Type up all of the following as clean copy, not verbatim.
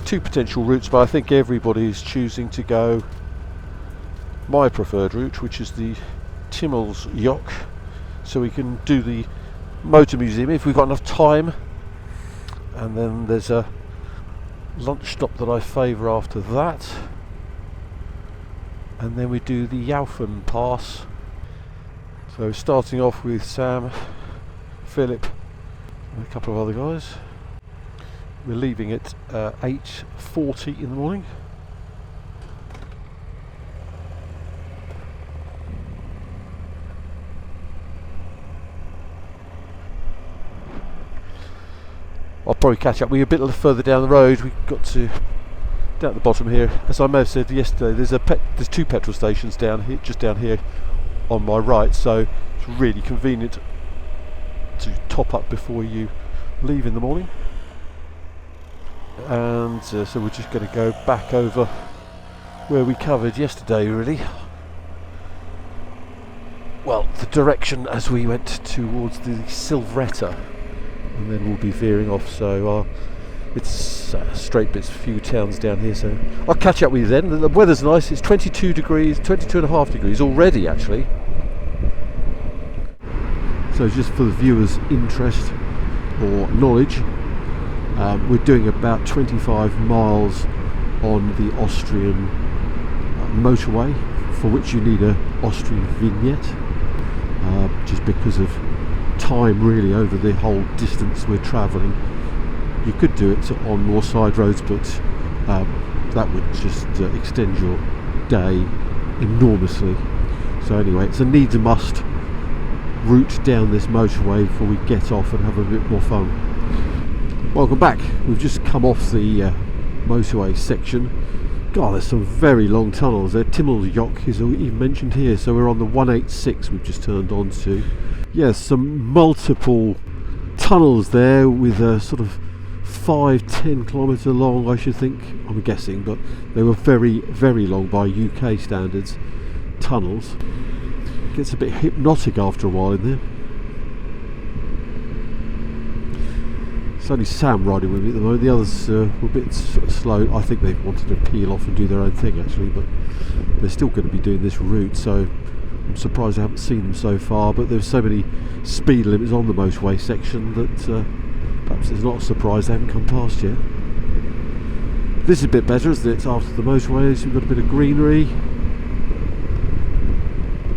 two potential routes, but I think everybody's choosing to go my preferred route, which is the Timmelsjoch, so we can do the Motor Museum if we've got enough time, and then there's a lunch stop that I favour after that, and then we do the Jaufenpass. So starting off with Sam, Philip and a couple of other guys. We're leaving at 8:40 in the morning. I'll probably catch up with you a bit further down the road. We got to down at the bottom here, as I may have said yesterday. There's two petrol stations down here, just down here on my right, so it's really convenient to top up before you leave in the morning. And so we're just going to go back over where we covered yesterday, really. Well, the direction as we went towards the Silvretta, and then we'll be veering off, so it's straight bits, a few towns down here, so I'll catch up with you then. The weather's nice, it's 22 degrees, 22.5 degrees already actually. So just for the viewers' interest or knowledge, we're doing about 25 miles on the Austrian motorway, for which you need an Austrian vignette, just because of time really over the whole distance we're travelling. You could do it on more side roads, but that would just extend your day enormously. So anyway, it's a needs a must route down this motorway before we get off and have a bit more fun. Welcome back. We've just come off the motorway section. God, there's some very long tunnels there. Timmelsjoch is even mentioned here, so we're on the 186 we've just turned on to. Yes, some multiple tunnels there with a sort of 5-10 kilometre long, I should think, I'm guessing, but they were very, very long by UK standards tunnels. Gets a bit hypnotic after a while in there. It's only Sam riding with me at the moment. The others were a bit slow. I think they wanted to peel off and do their own thing actually, but they're still going to be doing this route, so I'm surprised I haven't seen them so far. But there's so many speed limits on the motorway section that perhaps it's not a surprise they haven't come past yet. This is a bit better, isn't it? After the motorways, you've got a bit of greenery.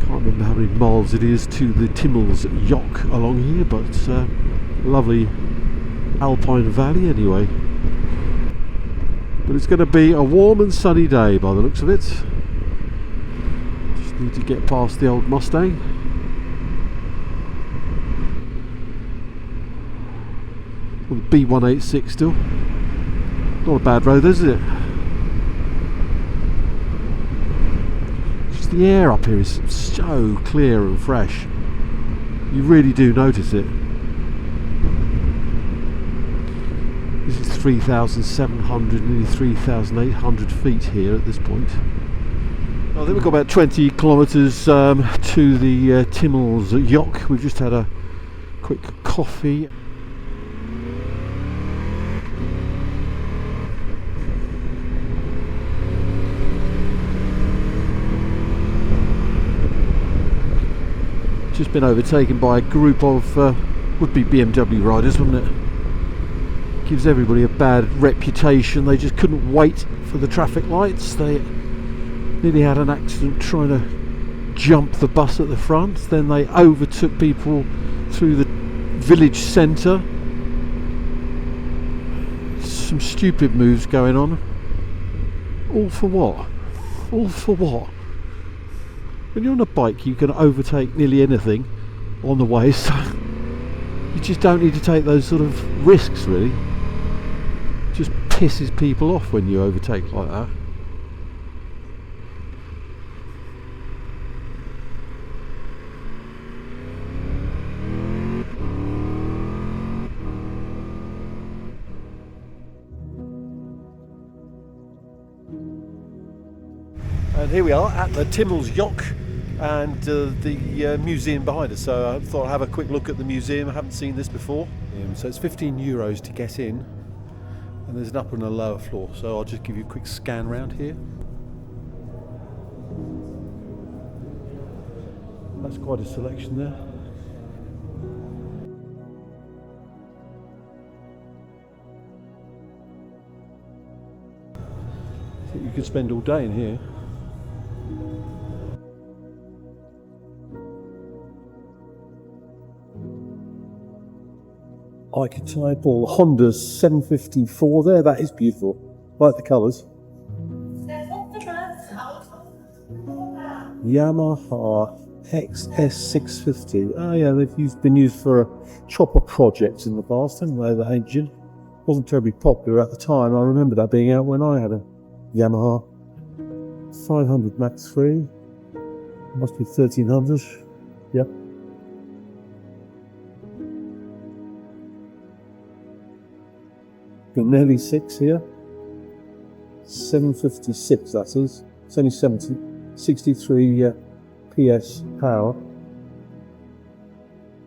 Can't remember how many miles it is to the Timmelsjoch along here, but lovely Alpine valley anyway. But it's going to be a warm and sunny day by the looks of it. Just need to get past the old Mustang. Well, the B186 still. Not a bad road, is it? Just the air up here is so clear and fresh. You really do notice it. This is 3,700, nearly 3,800 feet here at this point. I think we've got about 20 kilometres to the Timmelsjoch. We've just had a quick coffee. Just been overtaken by a group of would-be BMW riders, wouldn't it? Gives everybody a bad reputation. They just couldn't wait for the traffic lights. They nearly had an accident trying to jump the bus at the front. Then they overtook people through the village centre. Some stupid moves going on. All for what? All for what? When you're on a bike you can overtake nearly anything on the way, so you just don't need to take those sort of risks really. It just pisses people off when you overtake like that. And here we are at the Timmelsjoch and the museum behind us, so I thought I'd have a quick look at the museum. I haven't seen this before. So it's €15 to get in, and there's an upper and a lower floor, so I'll just give you a quick scan around here. That's quite a selection there. I think you could spend all day in here. Archetype or Honda's 754 there, that is beautiful. I like the colours. Yamaha XS650. Oh yeah, they've been used for chopper projects in the past, haven't they, the engine? Wasn't terribly popular at the time. I remember that being out when I had a Yamaha 500 Max 3. Must be 1300. Yep. Nearly 6 here. 756 that is. It's only 63 PS power.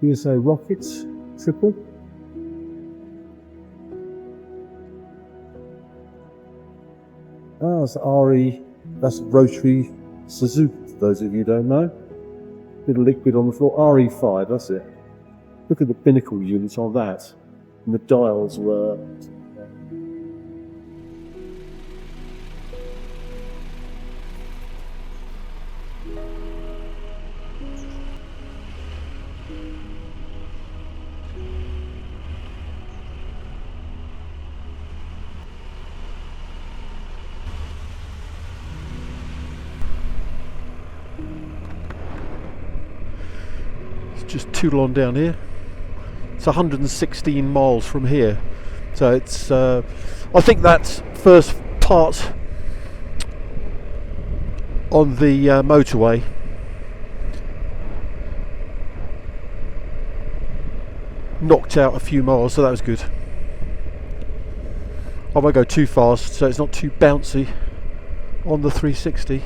USA rockets, triple. Ah, it's RE, that's rotary Suzuki, for those of you who don't know. Bit of liquid on the floor, RE5, that's it. Look at the binnacle units on that. And the dials were... just Toulon down here. It's 116 miles from here, so it's I think that first part on the motorway knocked out a few miles, so that was good. I won't go too fast so it's not too bouncy on the 360.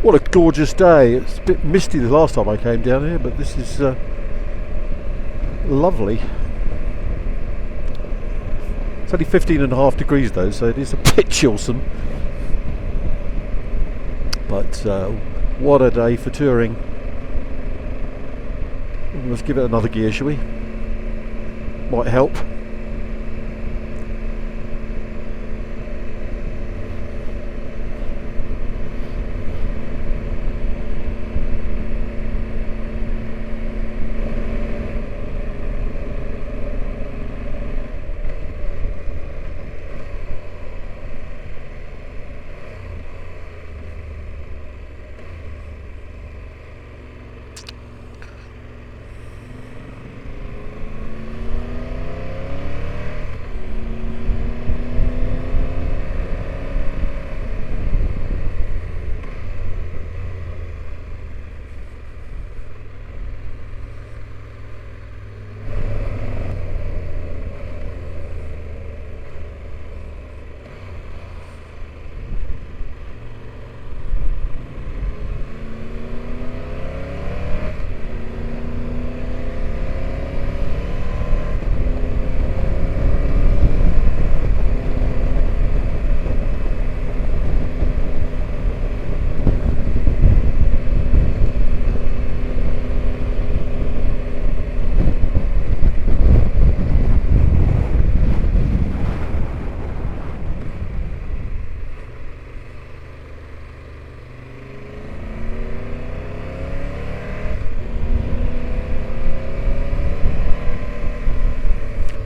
What a gorgeous day. It's a bit misty the last time I came down here, but this is lovely. It's only 15.5 degrees though, so it is a bit chillsome. But what a day for touring. Let's give it another gear, shall we? Might help.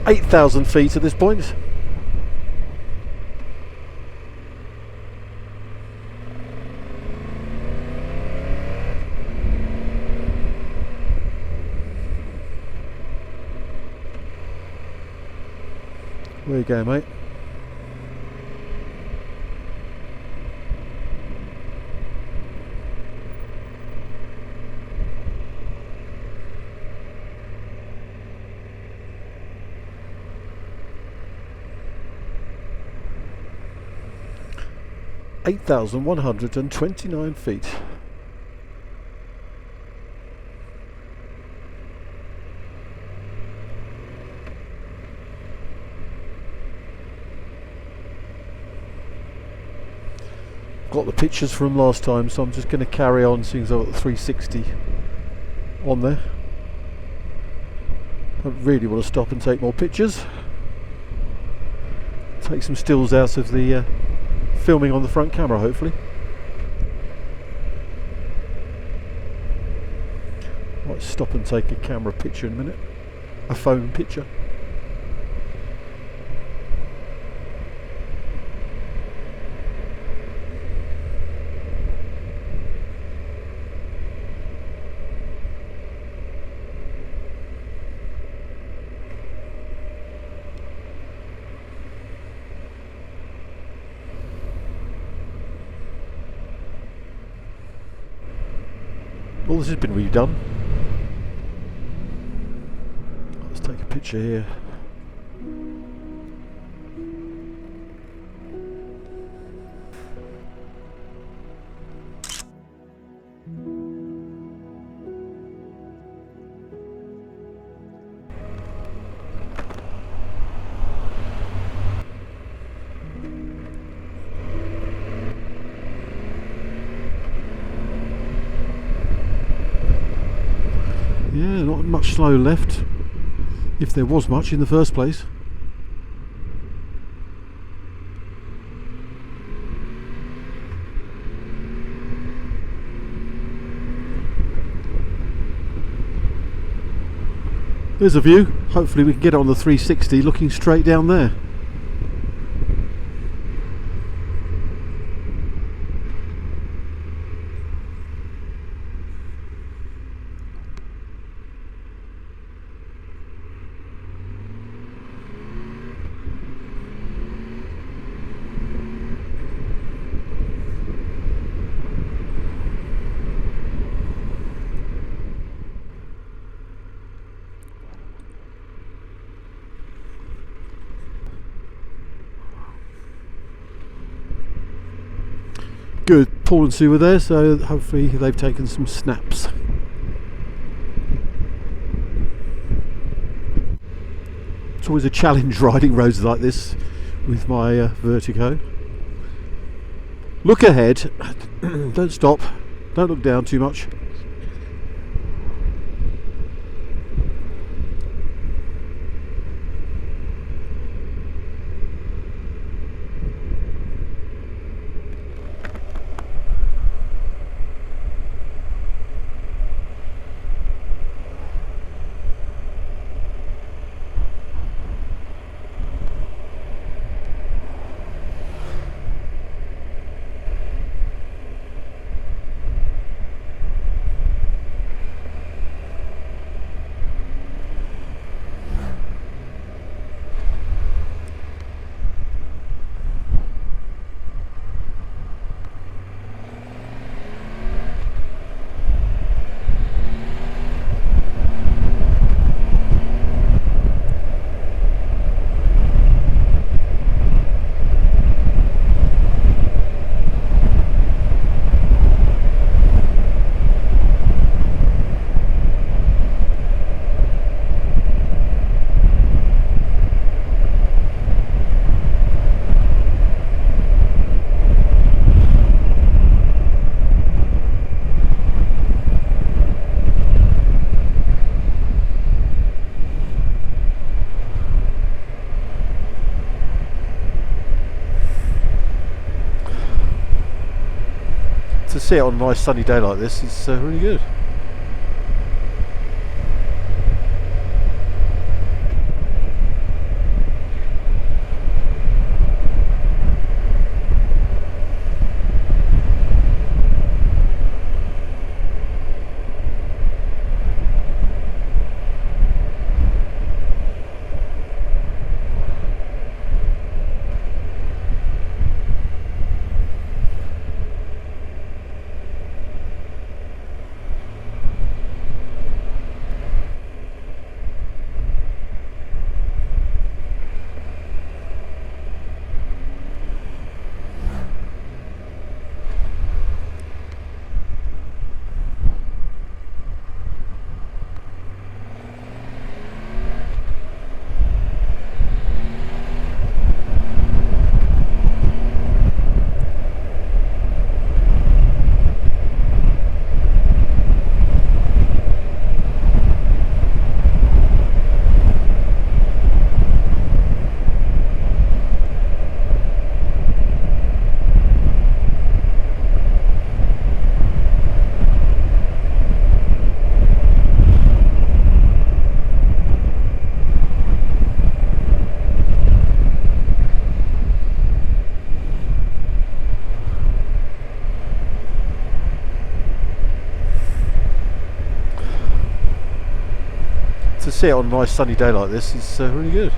,8,000 feet at this point. There you go, mate. 8,129 feet. Got the pictures from last time, so I'm just going to carry on seeing as I've got the 360 on there. I really want to stop and take more pictures. Take some stills out of the filming on the front camera, hopefully. Might stop and take a camera picture in a minute. A phone picture. All this has been redone. Let's take a picture here. Yeah, not much snow left, if there was much in the first place. There's a view. Hopefully we can get on the 360 looking straight down there. Good, Paul and Sue were there, so hopefully they've taken some snaps. It's always a challenge riding roads like this with my vertigo. Look ahead, don't stop, don't look down too much. To see it on a nice sunny day like this is really good. to see it on a nice sunny day like this is really good.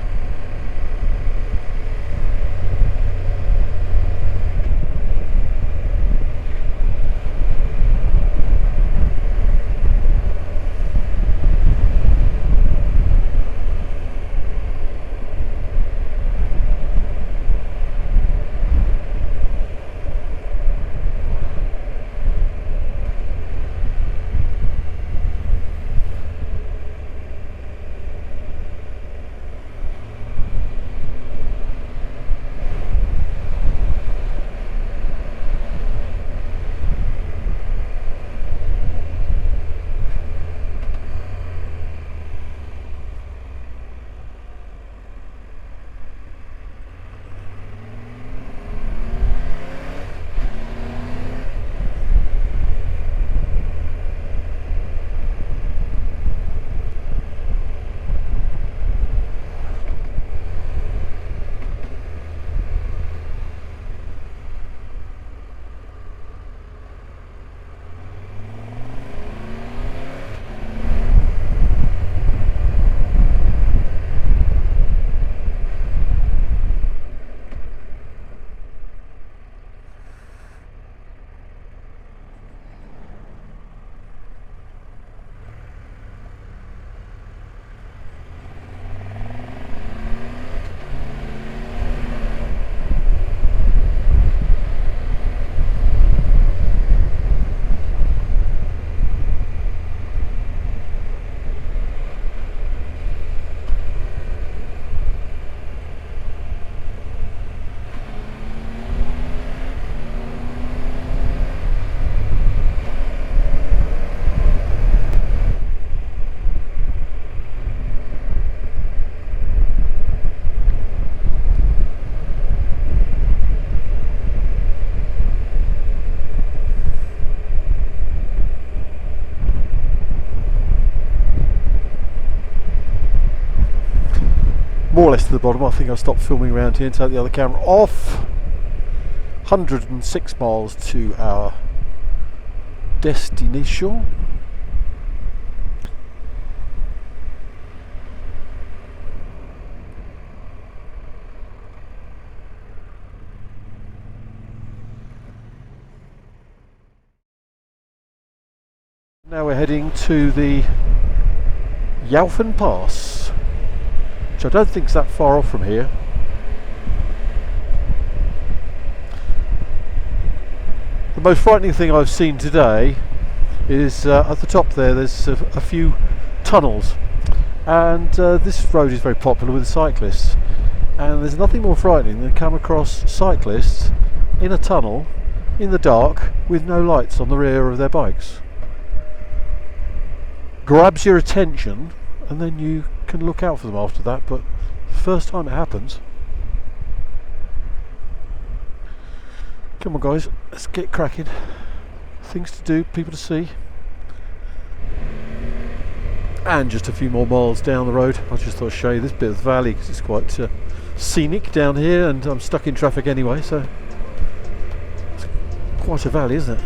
More or less to the bottom. I think I'll stop filming around here and take the other camera off. 106 miles to our destination. Now we're heading to the Jaufenpass, which I don't think is that far off from here. The most frightening thing I've seen today is at the top there's a few tunnels, and this road is very popular with cyclists, and there's nothing more frightening than come across cyclists in a tunnel in the dark with no lights on the rear of their bikes. Grabs your attention, and then you can look out for them after that, but the first time it happens. Come on guys, let's get cracking. Things to do, people to see. And just a few more miles down the road. I just thought I'd show you this bit of the valley because it's quite scenic down here, and I'm stuck in traffic anyway, so it's quite a valley, isn't it?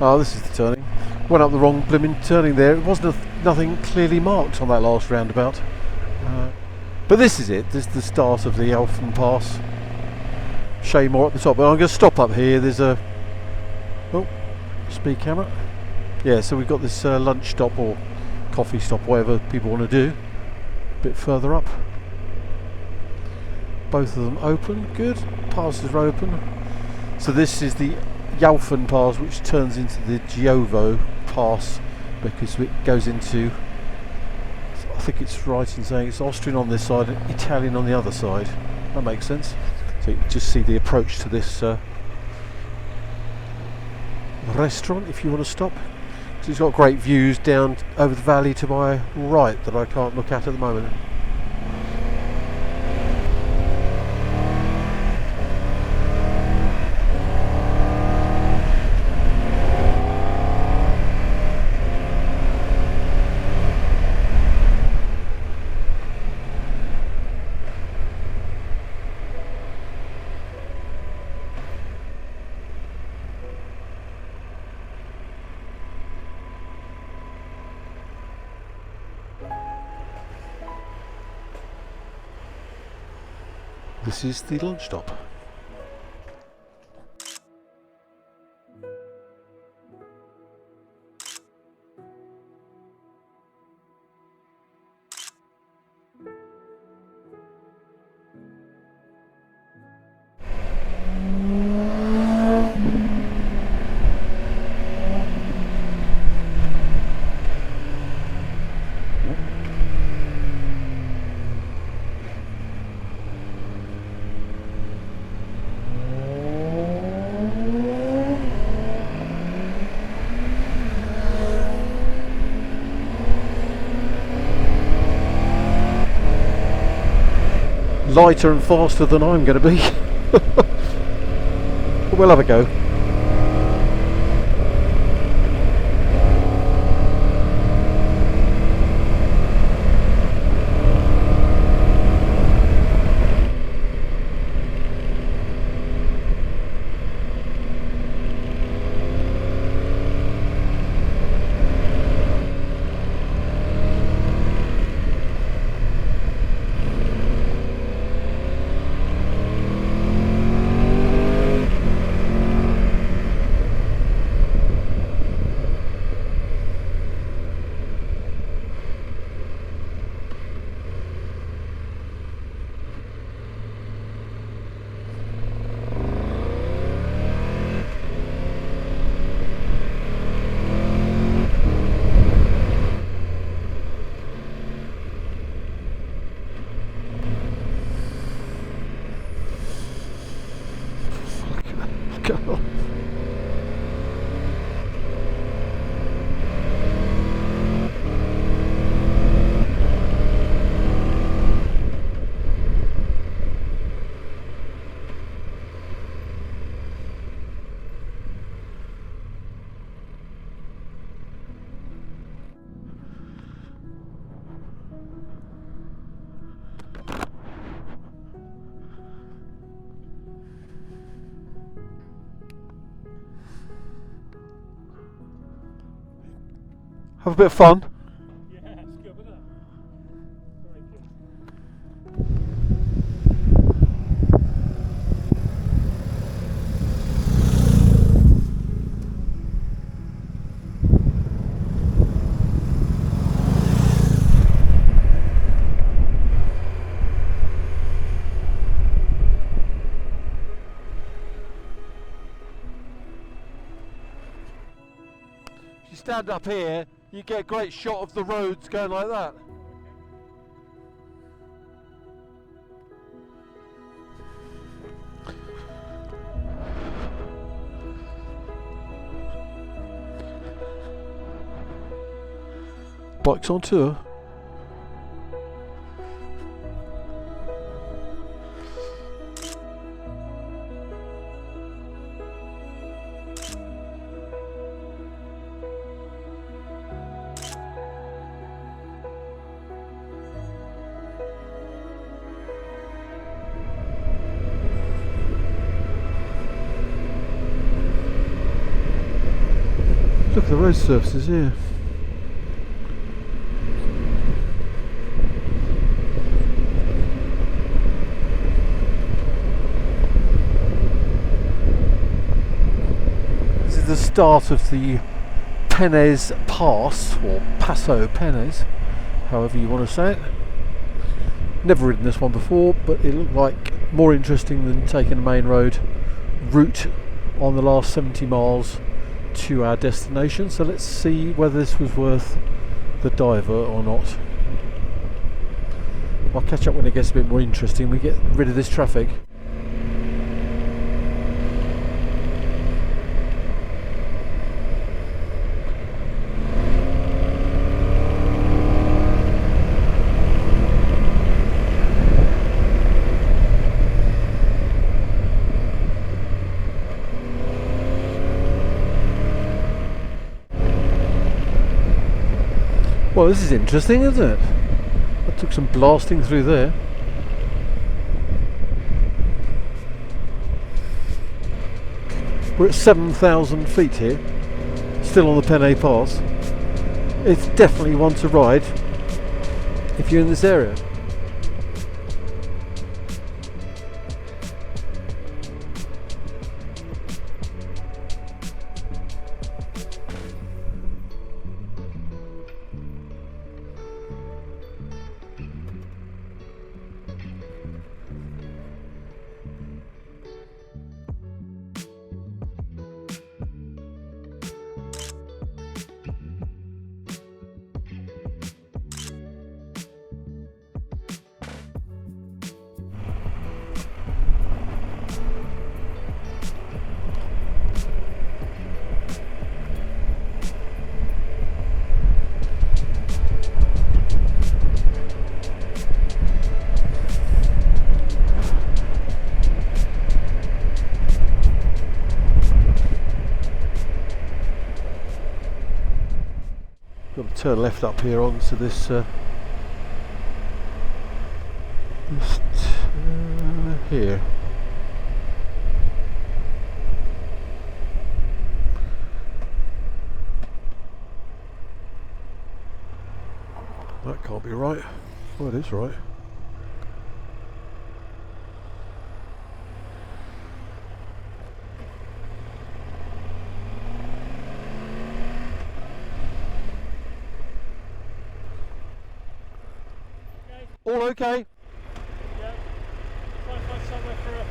Oh, this is the turning. Went up the wrong blimmin' turning there. It wasn't nothing clearly marked on that last roundabout. But this is it. This is the start of the Jaufenpass. Shame more at the top. But I'm going to stop up here. There's a... Oh, speed camera. Yeah, so we've got this lunch stop or coffee stop, whatever people want to do. A bit further up. Both of them open. Good. Passes are open. So this is the Jaufenpass, which turns into the Giovo Pass because it goes into... I think it's right in saying it's Austrian on this side and Italian on the other side. That makes sense. So you can just see the approach to this restaurant if you want to stop. So it's got great views down over the valley to my right that I can't look at the moment. This is the lunch stop. Lighter and faster than I'm going to be. We'll have a go. Go. Have a bit of fun. Yeah, it's good, isn't it? Very good. If you stand up here, you get a great shot of the roads going like that. Bikes on tour. the road surfaces here. This is the start of the Penne Pass, or Passo Pennes, however you want to say it. Never ridden this one before, but it looked like more interesting than taking the main road route on the last 70 miles to our destination. So let's see whether this was worth the diver or not. I'll catch up when it gets a bit more interesting. We get rid of this traffic. Well, this is interesting, isn't it? I took some blasting through there. We're at 7,000 feet here, still on the Penne Pass. It's definitely one to ride if you're in this area. Got to turn left up here onto this here. That can't be right. Well, it is right. All okay? Yeah. Try and find somewhere for a...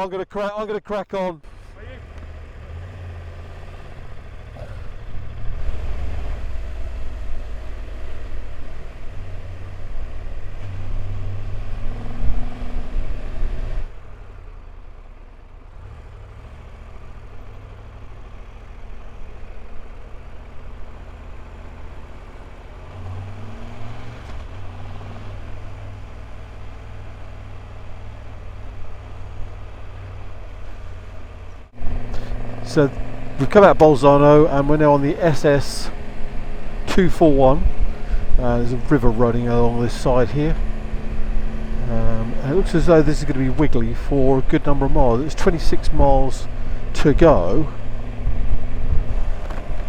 I'm gonna crack on. Are you? So we've come out of Bolzano and we're now on the SS 241. There's a river running along this side here. And it looks as though this is going to be wiggly for a good number of miles. It's 26 miles to go.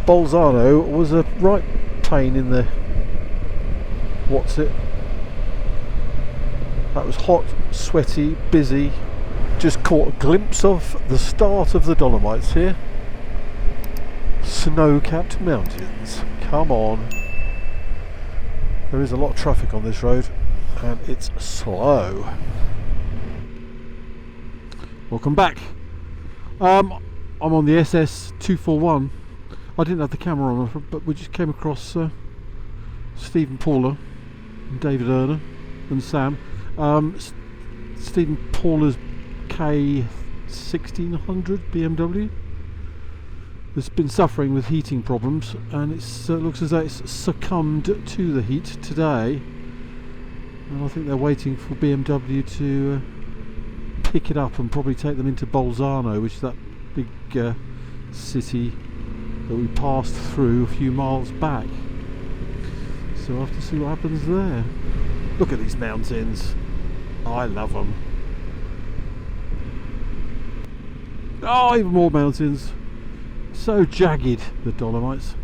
Bolzano was a right pain in the... what's it? That was hot, sweaty, busy. Just caught a glimpse of the start of the Dolomites here. Snow-capped mountains. Come on. There is a lot of traffic on this road and it's slow. Welcome back. I'm on the SS 241. I didn't have the camera on, but we just came across Stephen Paula and David Erner and Sam. Stephen Paula's K1600 BMW has been suffering with heating problems, and it looks as though it's succumbed to the heat today, and I think they're waiting for BMW to pick it up and probably take them into Bolzano, which is that big city that we passed through a few miles back. So we'll have to see what happens there. Look at these mountains. I love them. Oh, even more mountains. So jagged, the Dolomites.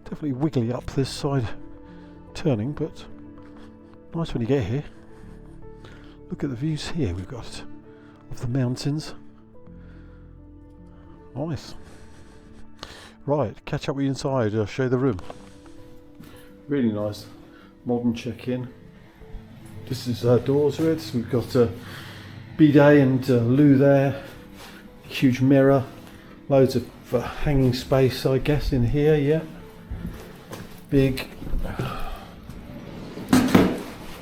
Definitely wiggly up this side turning, but nice when you get here. Look at the views here we've got of the mountains. Nice. Right, catch up with you inside, I'll show you the room. Really nice, modern check-in. This is doors with, so we've got a bidet and loo there, huge mirror, loads of hanging space I guess in here, yeah. Big. Oh,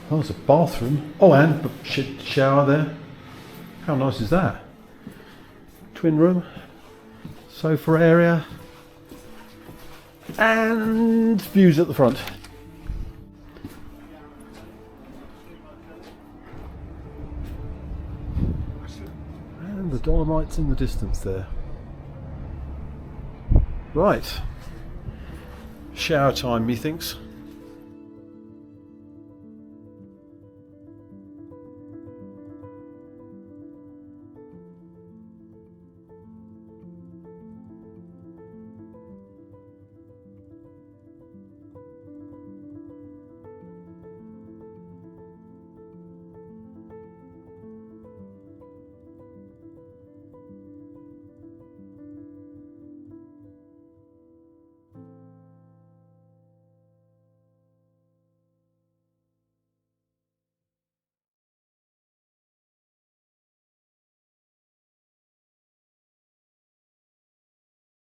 there's a bathroom. Oh, and a shower there. How nice is that? Twin room, sofa area, and views at the front. And the Dolomites in the distance there. Right. Shower time, methinks.